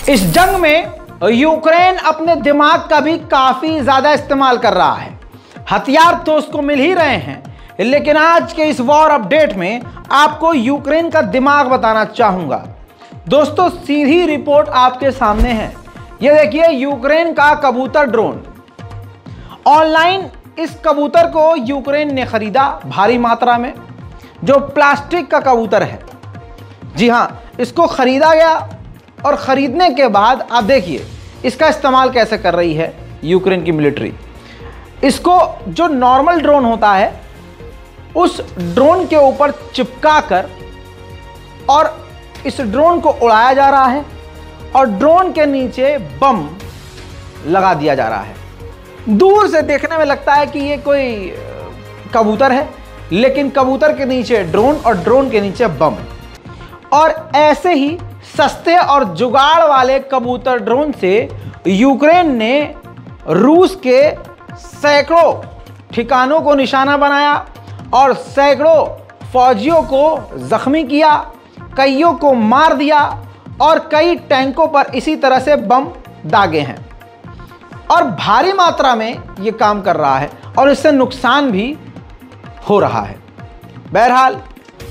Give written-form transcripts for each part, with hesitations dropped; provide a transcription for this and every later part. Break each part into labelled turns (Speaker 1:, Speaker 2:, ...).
Speaker 1: इस जंग में यूक्रेन अपने दिमाग का भी काफी ज्यादा इस्तेमाल कर रहा है। हथियार तो उसको मिल ही रहे हैं, लेकिन आज के इस वॉर अपडेट में आपको यूक्रेन का दिमाग बताना चाहूंगा। दोस्तों, सीधी रिपोर्ट आपके सामने है। यह देखिए, यूक्रेन का कबूतर ड्रोन। ऑनलाइन इस कबूतर को यूक्रेन ने खरीदा भारी मात्रा में, जो प्लास्टिक का कबूतर है। जी हां, इसको खरीदा गया और खरीदने के बाद आप देखिए इसका इस्तेमाल कैसे कर रही है यूक्रेन की मिलिट्री। इसको जो नॉर्मल ड्रोन होता है उस ड्रोन के ऊपर चिपका कर और इस ड्रोन को उड़ाया जा रहा है और ड्रोन के नीचे बम लगा दिया जा रहा है। दूर से देखने में लगता है कि ये कोई कबूतर है, लेकिन कबूतर के नीचे ड्रोन और ड्रोन के नीचे बम। और ऐसे ही सस्ते और जुगाड़ वाले कबूतर ड्रोन से यूक्रेन ने रूस के सैकड़ों ठिकानों को निशाना बनाया और सैकड़ों फौजियों को जख्मी किया, कईयों को मार दिया और कई टैंकों पर इसी तरह से बम दागे हैं। और भारी मात्रा में ये काम कर रहा है और इससे नुकसान भी हो रहा है। बहरहाल,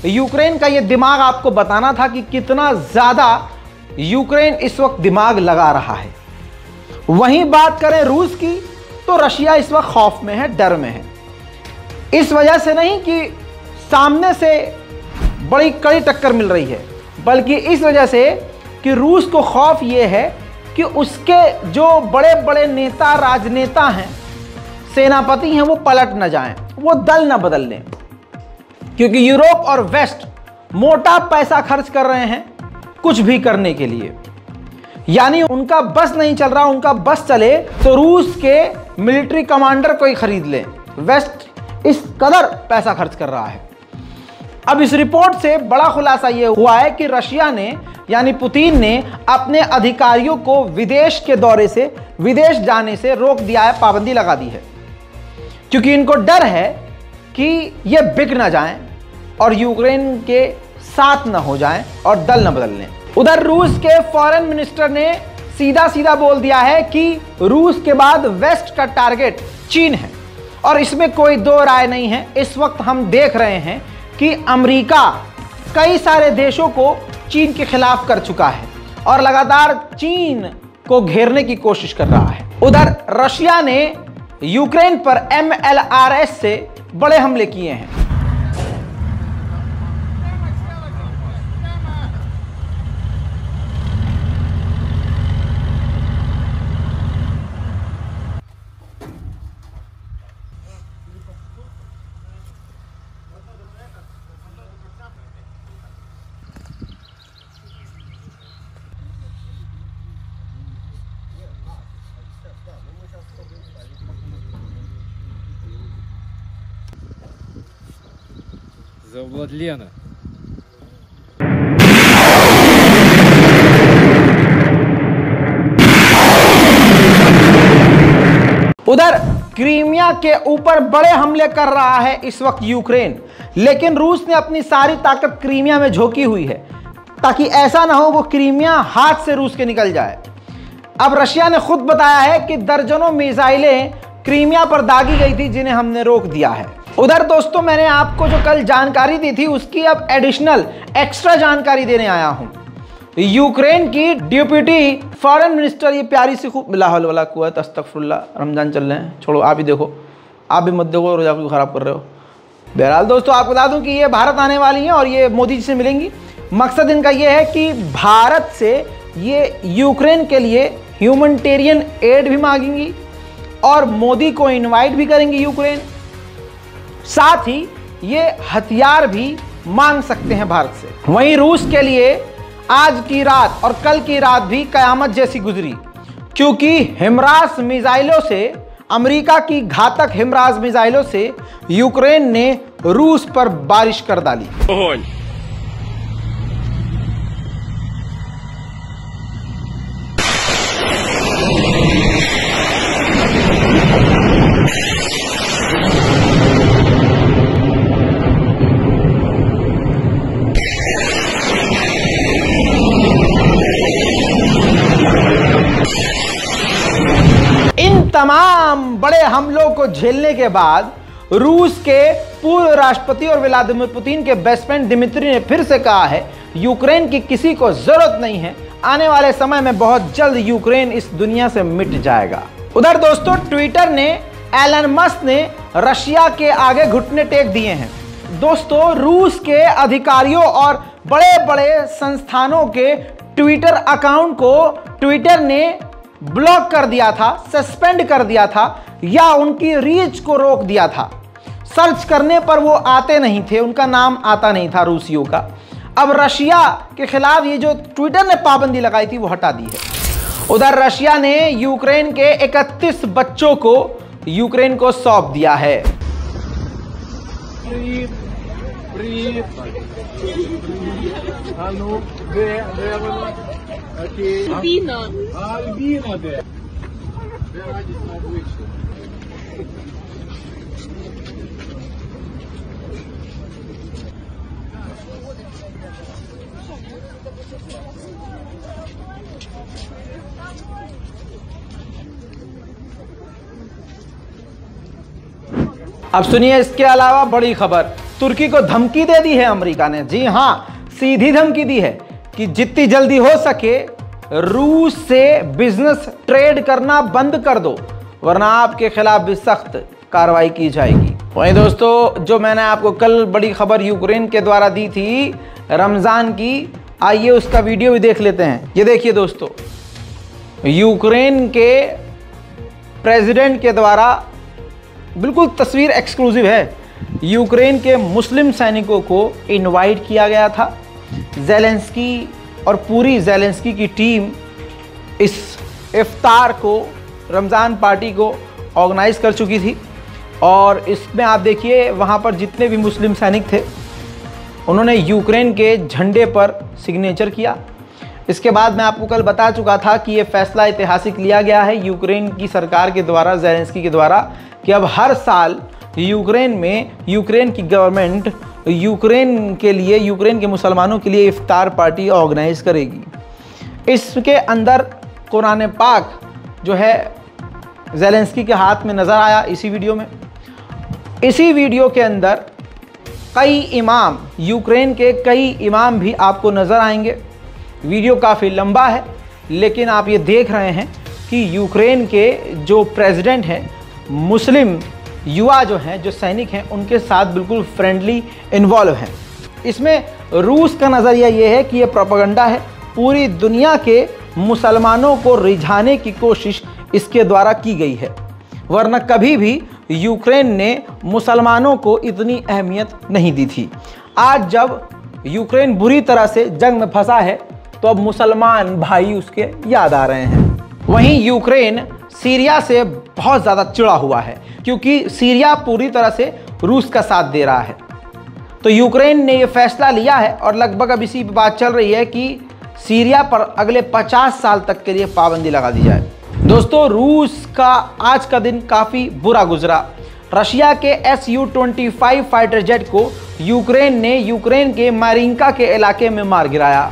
Speaker 1: यूक्रेन का ये दिमाग आपको बताना था कि कितना ज़्यादा यूक्रेन इस वक्त दिमाग लगा रहा है। वहीं बात करें रूस की, तो रशिया इस वक्त खौफ में है, डर में है। इस वजह से नहीं कि सामने से बड़ी कड़ी टक्कर मिल रही है, बल्कि इस वजह से कि रूस को खौफ ये है कि उसके जो बड़े बड़े नेता, राजनेता हैं, सेनापति हैं, वो पलट न जाएं, वो दल न बदल लें। क्योंकि यूरोप और वेस्ट मोटा पैसा खर्च कर रहे हैं कुछ भी करने के लिए, यानी उनका बस नहीं चल रहा। उनका बस चले तो रूस के मिलिट्री कमांडर को ही खरीद लें। वेस्ट इस कदर पैसा खर्च कर रहा है। अब इस रिपोर्ट से बड़ा खुलासा यह हुआ है कि रशिया ने, यानी पुतिन ने, अपने अधिकारियों को विदेश के दौरे से, विदेश जाने से रोक दिया है, पाबंदी लगा दी है, क्योंकि इनको डर है कि ये बिक ना जाएं और यूक्रेन के साथ न हो जाएं और दल न बदल लें। उधर रूस के फॉरेन मिनिस्टर ने सीधा सीधा बोल दिया है कि रूस के बाद वेस्ट का टारगेट चीन है और इसमें कोई दो राय नहीं है। इस वक्त हम देख रहे हैं कि अमेरिका कई सारे देशों को चीन के खिलाफ कर चुका है और लगातार चीन को घेरने की कोशिश कर रहा है। उधर रशिया ने यूक्रेन पर MLRS से बड़े हमले किए हैं।
Speaker 2: За Владлена.
Speaker 1: उधर क्रीमिया के ऊपर बड़े हमले कर रहा है इस वक्त यूक्रेन, लेकिन रूस ने अपनी सारी ताकत क्रीमिया में झोंकी हुई है ताकि ऐसा ना हो वो क्रीमिया हाथ से रूस के निकल जाए। अब रशिया ने खुद बताया है कि दर्जनों मिसाइलें क्रीमिया पर दागी गई थी, जिन्हें हमने रोक दिया है। उधर दोस्तों, मैंने आपको जो कल जानकारी दी थी उसकी अब एडिशनल एक्स्ट्रा जानकारी देने आया हूं। यूक्रेन की डिप्टी फॉरेन मिनिस्टर, ये प्यारी सी खूब लाहौल वाला कुव्वत अस्तगफुरुल्लाह, रमजान चल रहे हैं, छोड़ो आप ही देखो, आप भी मत देखो, रोजा को खराब कर रहे हो। बहरहाल दोस्तों, आपको बता दूं कि ये भारत आने वाली हैं और ये मोदी जी से मिलेंगी। मकसद इनका ये है कि भारत से ये यूक्रेन के लिए ह्यूमैनिटेरियन एड भी मांगेंगी और मोदी को इनवाइट भी करेंगी यूक्रेन। साथ ही ये हथियार भी मांग सकते हैं भारत से। वहीं रूस के लिए आज की रात और कल की रात भी कयामत जैसी गुजरी, क्योंकि हिमरास मिसाइलों से, अमेरिका की घातक हिमरास मिसाइलों से यूक्रेन ने रूस पर बारिश कर डाली। तमाम बड़े हमलों को झेलने के बाद रूस के पूर्व राष्ट्रपति और व्लादिमीर पुतिन के बेस्ट फ्रेंड दिमित्री ने फिर से कहा है यूक्रेन की किसी को जरूरत नहीं है, आने वाले समय में बहुत जल्द यूक्रेन इस दुनिया से मिट जाएगा। उधर दोस्तों ट्विटर ने एलन मस्क ने रशिया के आगे घुटने टेक दिए हैं। दोस्तों रूस के अधिकारियों और बड़े बड़े संस्थानों के ट्विटर अकाउंट को ट्विटर ने ब्लॉक कर दिया था, सस्पेंड कर दिया था या उनकी रीच को रोक दिया था। सर्च करने पर वो आते नहीं थे, उनका नाम आता नहीं था रूसियों का। अब रशिया के खिलाफ ये जो ट्विटर ने पाबंदी लगाई थी वो हटा दी है। उधर रशिया ने यूक्रेन के 31 बच्चों को यूक्रेन को सौंप दिया है। अब सुनिए इसके अलावा बड़ी खबर, तुर्की को धमकी दे दी है अमेरिका ने। जी हां, सीधी धमकी दी है कि जितनी जल्दी हो सके रूस से बिजनेस ट्रेड करना बंद कर दो, वरना आपके खिलाफ भी सख्त कार्रवाई की जाएगी। वहीं दोस्तों जो मैंने आपको कल बड़ी खबर यूक्रेन के द्वारा दी थी रमजान की, आइए उसका वीडियो भी देख लेते हैं। ये देखिए दोस्तों, यूक्रेन के प्रेसिडेंट के द्वारा बिल्कुल तस्वीर एक्सक्लूसिव है। यूक्रेन के मुस्लिम सैनिकों को इनवाइट किया गया था। ज़ेलेंस्की और पूरी ज़ेलेंस्की की टीम इस इफ्तार को, रमज़ान पार्टी को ऑर्गेनाइज कर चुकी थी और इसमें आप देखिए वहाँ पर जितने भी मुस्लिम सैनिक थे उन्होंने यूक्रेन के झंडे पर सिग्नेचर किया। इसके बाद मैं आपको कल बता चुका था कि ये फैसला ऐतिहासिक लिया गया है यूक्रेन की सरकार के द्वारा, ज़ेलेंस्की के द्वारा, कि अब हर साल यूक्रेन में यूक्रेन की गवर्नमेंट यूक्रेन के लिए, यूक्रेन के मुसलमानों के लिए इफ्तार पार्टी ऑर्गेनाइज करेगी। इसके अंदर कुरान पाक जो है ज़ेलेंस्की के हाथ में नज़र आया इसी वीडियो में। इसी वीडियो के अंदर कई इमाम, यूक्रेन के कई इमाम भी आपको नज़र आएंगे। वीडियो काफ़ी लंबा है लेकिन आप ये देख रहे हैं कि यूक्रेन के जो प्रेसिडेंट हैं मुस्लिम युवा जो हैं, जो सैनिक हैं, उनके साथ बिल्कुल फ्रेंडली इन्वॉल्व हैं। इसमें रूस का नज़रिया ये है कि ये प्रोपेगेंडा है, पूरी दुनिया के मुसलमानों को रिझाने की कोशिश इसके द्वारा की गई है, वरना कभी भी यूक्रेन ने मुसलमानों को इतनी अहमियत नहीं दी थी। आज जब यूक्रेन बुरी तरह से जंग में फंसा है तो अब मुसलमान भाई उसके याद आ रहे हैं। वहीं यूक्रेन सीरिया से बहुत ज़्यादा चिढ़ा हुआ है क्योंकि सीरिया पूरी तरह से रूस का साथ दे रहा है। तो यूक्रेन ने यह फैसला लिया है और लगभग अब इसी पे बात चल रही है कि सीरिया पर अगले 50 साल तक के लिए पाबंदी लगा दी जाए। दोस्तों रूस का आज का दिन काफ़ी बुरा गुजरा। रशिया के Su-25 फाइटर जेट को यूक्रेन ने यूक्रेन के मारिंका के इलाके में मार गिराया।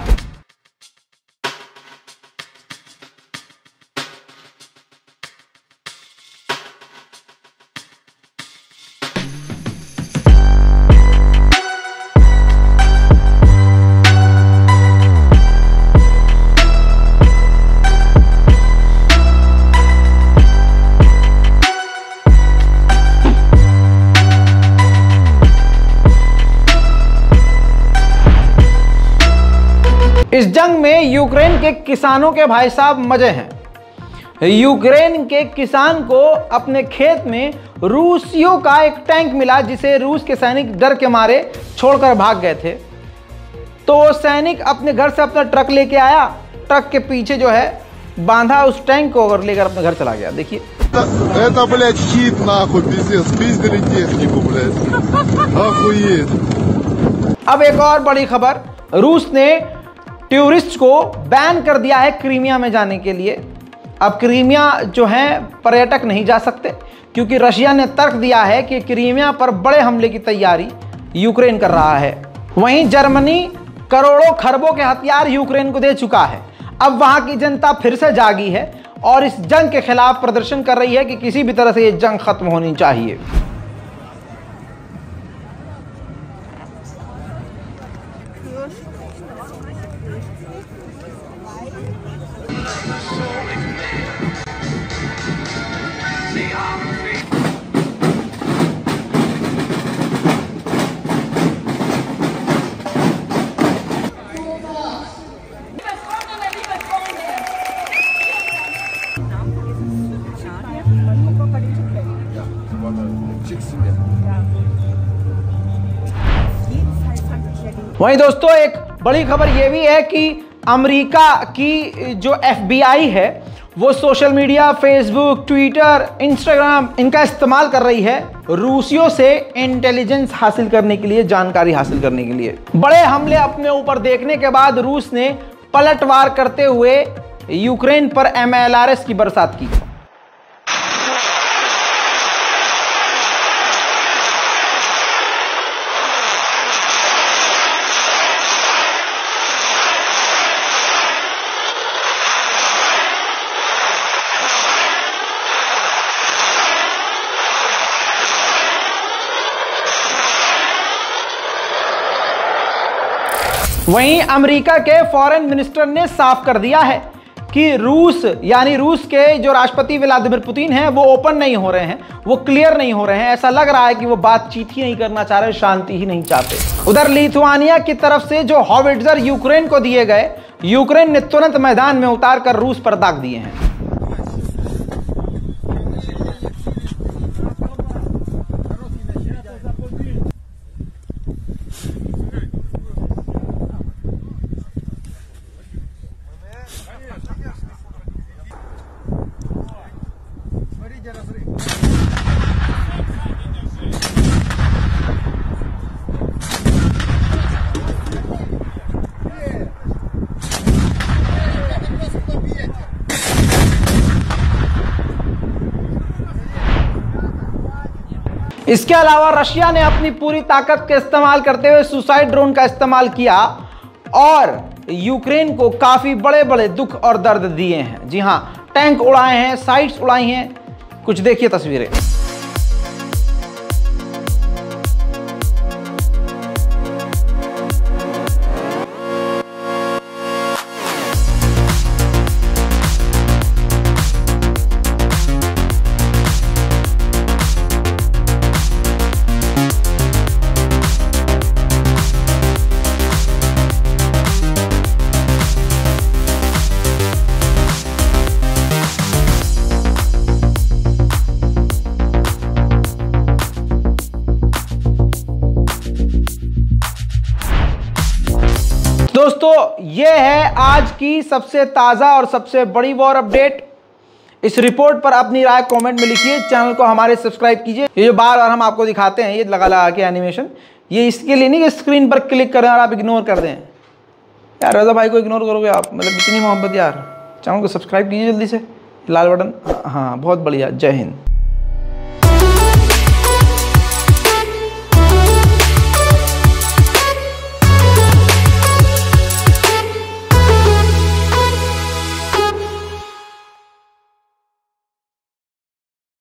Speaker 1: इस जंग में यूक्रेन के किसानों के भाई साहब मजे हैं। यूक्रेन के किसान को अपने खेत में रूसियों का एक टैंक मिला जिसे रूस के सैनिक डर के मारे छोड़कर भाग गए थे। तो वो सैनिक अपने घर से अपना ट्रक लेके आया, ट्रक के पीछे जो है बांधा उस टैंक को और लेकर अपने घर चला गया। देखिए
Speaker 3: Это, блядь, щит, нахуй, пиздец, спиздили технику, блядь. Охуеть.
Speaker 1: अब एक और बड़ी खबर, रूस ने टूरिस्ट को बैन कर दिया है क्रीमिया में जाने के लिए। अब क्रीमिया जो है पर्यटक नहीं जा सकते क्योंकि रशिया ने तर्क दिया है कि क्रीमिया पर बड़े हमले की तैयारी यूक्रेन कर रहा है। वहीं जर्मनी करोड़ों खरबों के हथियार यूक्रेन को दे चुका है। अब वहां की जनता फिर से जागी है और इस जंग के खिलाफ प्रदर्शन कर रही है कि किसी भी तरह से ये जंग खत्म होनी चाहिए। वहीं दोस्तों एक बड़ी खबर यह भी है कि अमेरिका की जो FBI है वो social media, Facebook, Twitter, Instagram इनका इस्तेमाल कर रही है रूसियों से इंटेलिजेंस हासिल करने के लिए, जानकारी हासिल करने के लिए। बड़े हमले अपने ऊपर देखने के बाद रूस ने पलटवार करते हुए यूक्रेन पर MLRS की बरसात की। वहीं अमेरिका के फॉरेन मिनिस्टर ने साफ कर दिया है कि रूस यानी रूस के जो राष्ट्रपति व्लादिमीर पुतिन हैं वो ओपन नहीं हो रहे हैं, वो क्लियर नहीं हो रहे हैं। ऐसा लग रहा है कि वो बातचीत ही नहीं करना चाह रहे, शांति ही नहीं चाहते। उधर लिथुआनिया की तरफ से जो हॉविट्जर यूक्रेन को दिए गए, यूक्रेन ने तुरंत मैदान में उतार कर रूस पर दाग दिए हैं। इसके अलावा रशिया ने अपनी पूरी ताकत के इस्तेमाल करते हुए सुसाइड ड्रोन का इस्तेमाल किया और यूक्रेन को काफी बड़े बड़े दुख और दर्द दिए हैं। जी हां, टैंक उड़ाए हैं, साइट्स उड़ाई हैं। कुछ देखिए तस्वीरें। दोस्तों ये है आज की सबसे ताज़ा और सबसे बड़ी वॉर अपडेट। इस रिपोर्ट पर अपनी राय कमेंट में लिखिए, चैनल को हमारे सब्सक्राइब कीजिए। ये जो बार बार हम आपको दिखाते हैं ये लगा के एनिमेशन, ये इसके लिए नहीं कि स्क्रीन पर क्लिक करें और आप इग्नोर कर दें। यार रजा भाई को इग्नोर करोगे आप, मतलब इतनी मोहब्बत यार। चैनल को सब्सक्राइब कीजिए जल्दी से, लाल बटन। हाँ बहुत बढ़िया, जय हिंद।